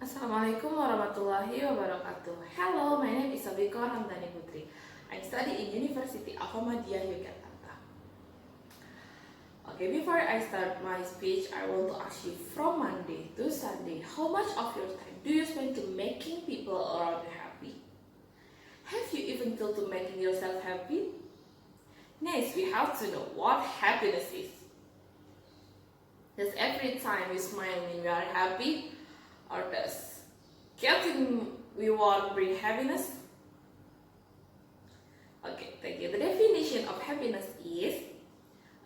Assalamualaikum warahmatullahi wabarakatuh. Hello, my name is Shobiqo Ramdani. I study in University of Ahmadiyah, Yogyakarta. Okay, before I start my speech, I want to ask you from Monday to Sunday, how much of your time do you spend to making people around you happy? Have you even thought to making yourself happy? Next, we have to know what happiness is. Does every time we smile mean we are happy? Or does getting we want bring happiness? Okay, thank you. The definition of happiness is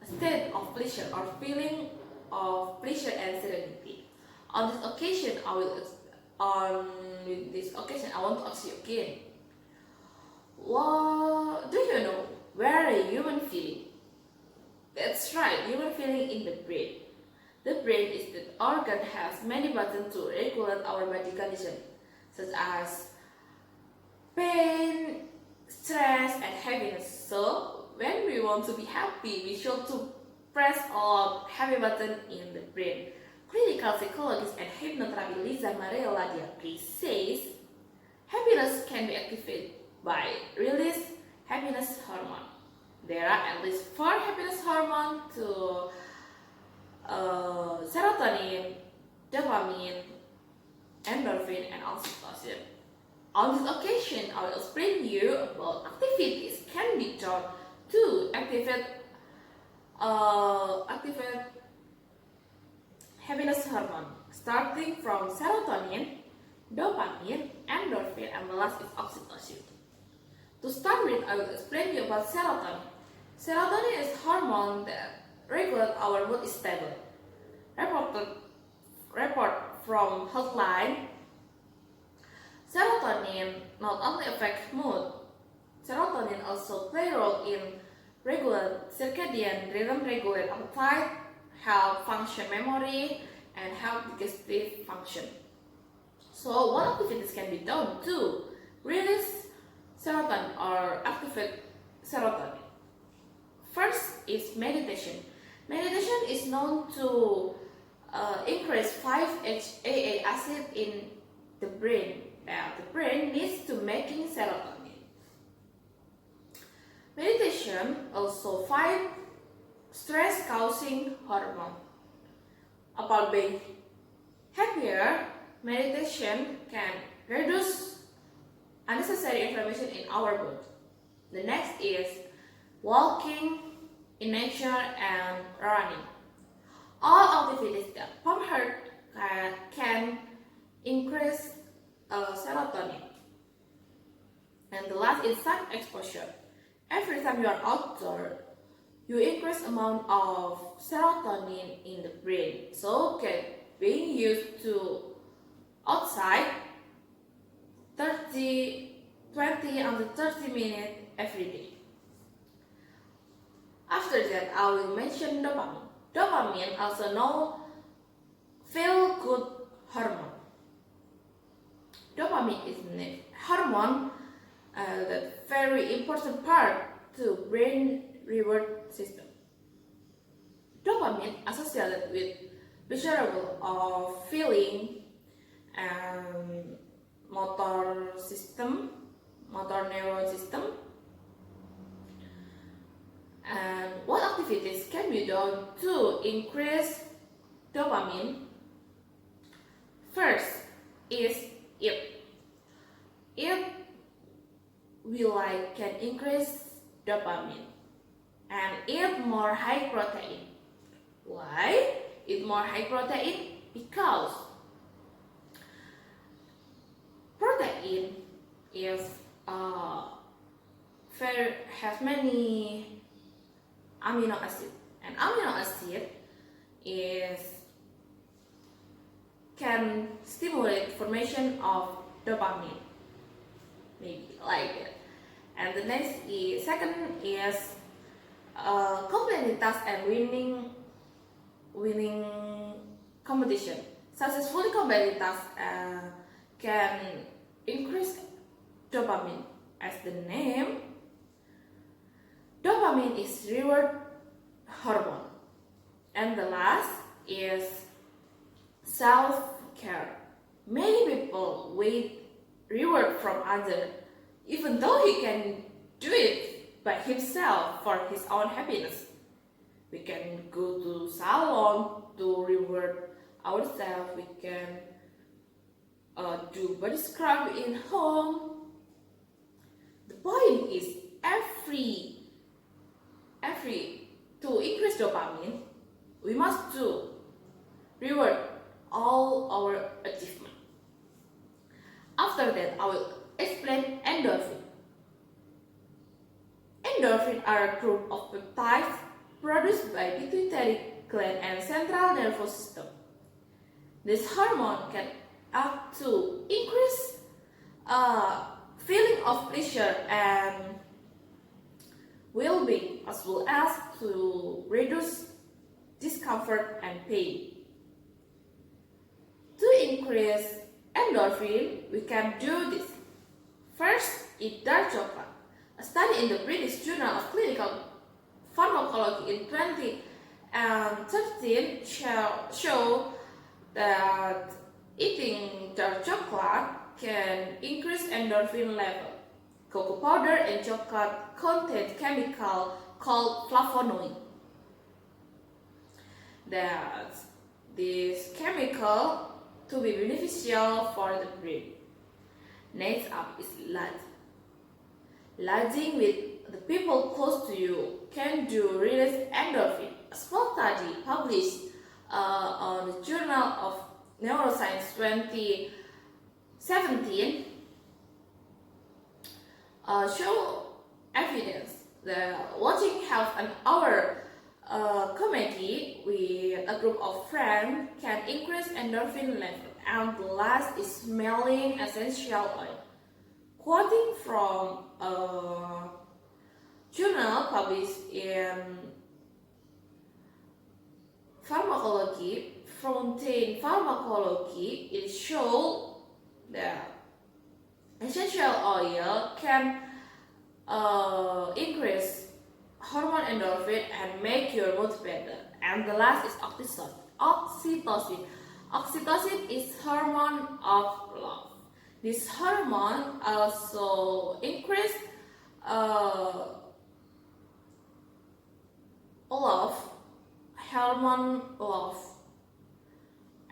a state of pleasure or feeling of pleasure and serenity. On this occasion, I want to ask you again. What do you know where a human feeling? That's right, human feeling in the brain. The brain is the organ has many buttons to regulate our body condition, such as pain, stress, and happiness. So, when we want to be happy, we should to press on happy button in the brain. Clinical psychologist and hypnotherapy Liza Marella Diakri says happiness can be activated by release happiness hormone. There are at least 4 happiness hormones to serotonin, dopamine, endorphin, and oxytocin. On this occasion, I will explain you about activities can be done to activate happiness hormone, starting from serotonin, dopamine, endorphin, and the last is oxytocin. To start with, I will explain you about serotonin. Serotonin is hormone that regulate our mood is stable. Report from Healthline. Serotonin not only affects mood, serotonin also play a role in regulate circadian rhythm, regulate appetite, help function memory, and help digestive function. So, what activities can be done to release serotonin or activate serotonin? First is meditation. Meditation is known to increase 5-HAA acid in the brain. The brain needs to making serotonin. Meditation also fight stress-causing hormone. About being happier, meditation can reduce unnecessary inflammation in our body. The next is walking in nature and running. All activities that pump heart can increase serotonin. And the last is sun exposure. Every time you are outdoor, you increase amount of serotonin in the brain. So being used to outside 20 until 30 minutes every day. After that, I will mention dopamine. Dopamine, also known feel-good hormone. Dopamine is a hormone that very important part to brain reward system. Dopamine associated with pleasurable of feeling and motor neuron system. And what activities can be done to increase dopamine? First is eat. Can increase dopamine and eat more high protein. Why? Eat more high protein? Because protein is has many amino acid, and amino acid can stimulate formation of dopamine, maybe like that. And the second is completing task and winning competition. Successfully completing task can increase dopamine. As the name, dopamine is reward hormone. And the last is self-care. Many people wait reward from others, even though he can do it by himself for his own happiness. We can go to salon to reward ourselves. We can do body scrub in home. The point is every to increase dopamine, we must do reward all our achievement. After that, I will explain endorphin. Endorphin are a group of peptides produced by pituitary gland and central nervous system. This hormone can act to increase feeling of pleasure and well-being, as well as to reduce discomfort and pain. To increase endorphin, we can do this. First, eat dark chocolate. A study in the British Journal of Clinical Pharmacology in 2013 showed that eating dark chocolate can increase endorphin level. Cocoa powder and chocolate contain chemical called flavonoid. That this chemical to be beneficial for the brain. Next up is lodging. Lodging with the people close to you can do release endorphin. A small study published on the Journal of Neuroscience 2017 show evidence that watching half an hour comedy with a group of friends can increase endorphin level, and the last is smelling essential oil. Quoting from a journal published in Pharmacology, Frontier Pharmacology, it showed that essential oil can increase hormone endorphin and make your mood better. And the last is oxytocin. Oxytocin is hormone of love. This hormone also increase hormone love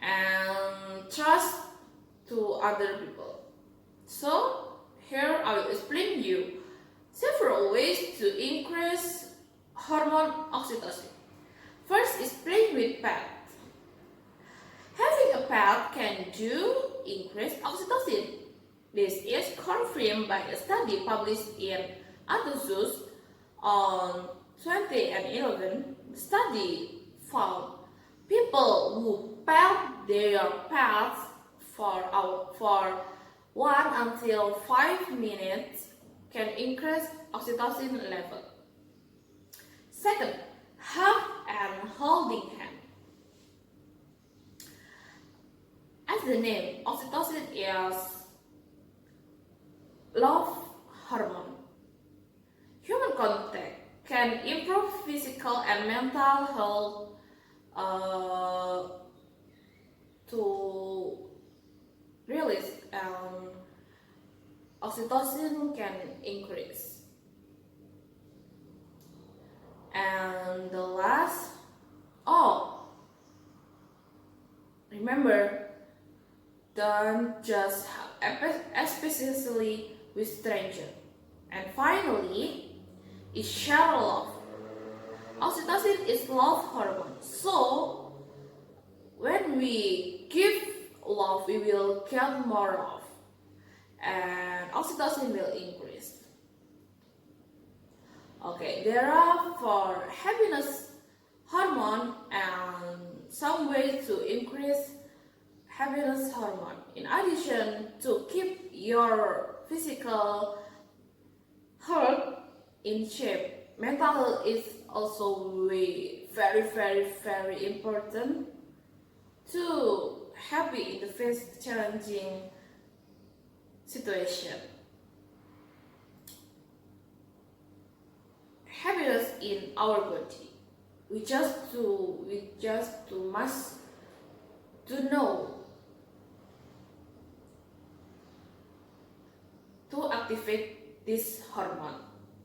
and trust to other people. So here I will explain you several ways to increase hormone oxytocin. First is playing with pets. Having a pet can do increase oxytocin. This is confirmed by a study published in Adult on 2011. The study found people who pet their pets for 1 until 5 minutes can increase oxytocin level. Second, hug and holding hand. As the name, oxytocin is love hormone. Human contact can improve physical and mental health to release oxytocin can increase. And the last, remember, don't just have, especially with strangers. And finally, is share love. Oxytocin is love hormone. So, when we give love, we will get more love, and oxytocin will increase. Okay, there are 4 happiness hormone and some ways to increase happiness hormone. In addition to keep your physical health in shape, mental health is also very important to happy in the face challenging situation. Happiness in our body. We just must to know activate this hormone.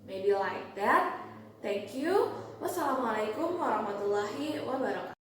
Maybe like that. Thank you. Wassalamualaikum warahmatullahi wabarakatuh.